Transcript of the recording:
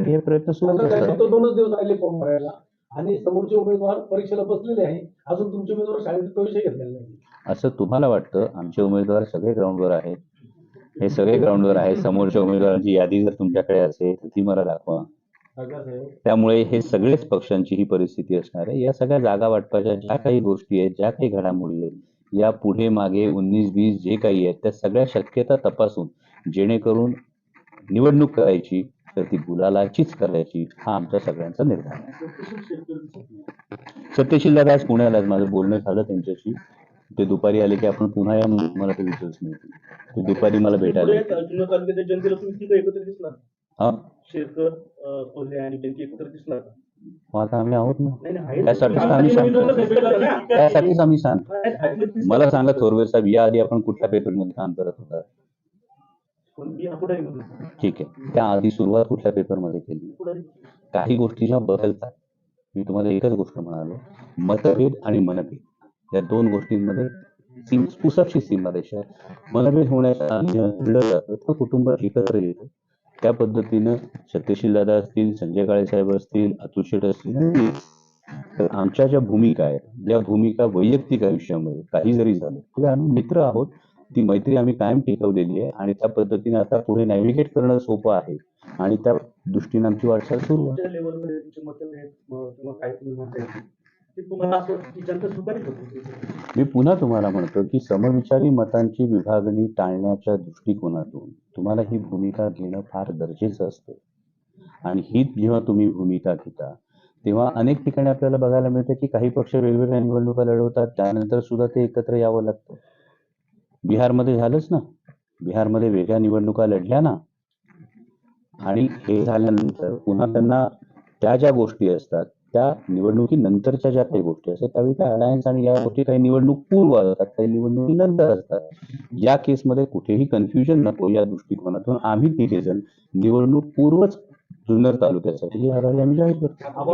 त्यासाठी हे प्रयत्न सुरू असतात. 2च दिवस राहिले फॉर्म भरायला आणि समोरचे उमेदवार परीक्षेला बसलेले आहे, अजून तुमचे उमेदवार शाळेत प्रवेश घेतलेला नाही. असं तुम्हाला वाटतं? आमचे उमेदवार सगळे ग्राउंडवर आहेत. हे सगळे ग्राउंडवर आहेत. समोरच्या उमेदवारांची यादी जर तुमच्याकडे असेल तर ती मला दाखवा. त्यामुळे हे सगळेच पक्षांची ही परिस्थिती असणार आहे. या सगळ्या जागा वाटपाच्या ज्या काही गोष्टी आहेत, ज्या काही घडामोडी आहेत, या पुढे मागे 19-20 जे काही आहेत त्या सगळ्या शक्यता तपासून जेणेकरून निवडणूक करायची तर ती गुलालाचीच करायची, हा आमचा सगळ्यांचा निर्धार आहे. सत्यशील दादा आज पुण्याला माझं बोलणं झालं त्यांच्याशी. ते दुपारी आले की आपण पुन्हा या, मला ते विचारच नाही. ते दुपारी मला भेटायला जनतेला तुम्ही एकत्र दिसणार? हा, शेरकर, कोल्हे आणि त्यांची एकत्र दिसणार? आता आम्ही आहोत ना, त्यासाठीच आम्ही सांगतो, त्यासाठीच आम्ही सांगतो. मला सांगा थोरवे साहेब, या आधी आपण कुठल्या पेपरमध्ये काम करत होता? ठीक आहे, त्या आधी सुरुवात कुठल्या पेपरमध्ये केली? काही गोष्टीच्या बदलतात. मी तुम्हाला एकच गोष्ट म्हणालो, मतभेद आणि मनभेद या दोन गोष्टींमध्ये पुसटशी सीमारेषा आहे. मनभेद होण्याचं कुटुंब एकत्र येतं. त्या पद्धतीनं सत्यशील दादा असतील, संजय काळे साहेब असतील, अतुल शेठ असतील, तर आमच्या ज्या भूमिका आहेत, या भूमिका वैयक्तिक आयुष्यामध्ये काही जरी झालं तरी आम्ही मित्र आहोत. ती मैत्री आम्ही कायम टिकवलेली आहे आणि त्या पद्धतीने आता पुढे नॅव्हिगेट करणं सोपं आहे आणि त्या दृष्टीने आमची वाटचाल सुरू आहे. मी पुन्हा तुम्हाला म्हणतो की समविचारी मतांची विभागणी टाळण्याच्या दृष्टिकोनातून तुम्हाला ही भूमिका घेणं फार गरजेचं असतं. आणि हीच जेव्हा तुम्ही भूमिका घेता तेव्हा अनेक ठिकाणी आपल्याला बघायला मिळतं की काही पक्ष वेगवेगळ्या निवडणुका लढवतात, त्यानंतर सुद्धा ते एकत्र यावं लागतं. बिहारमध्ये झालंच ना, बिहारमध्ये वेगळ्या निवडणुका लढल्या ना, आणि हे झाल्यानंतर पुन्हा त्यांना त्या ज्या गोष्टी असतात, त्या निवडणुकीनंतरच्या ज्या काही गोष्टी असतात त्यावेळी काय अलायन्स आणि या गोष्टी काही निवडणूक पूर्व असतात, काही निवडणुकीनंतर असतात. या केसमध्ये कुठेही कन्फ्युजन नको या दृष्टिकोनातून आम्ही तिघे जण निवडणूक पूर्वच जुन्नर तालुक्यासाठी आम्ही जाहीर करतो.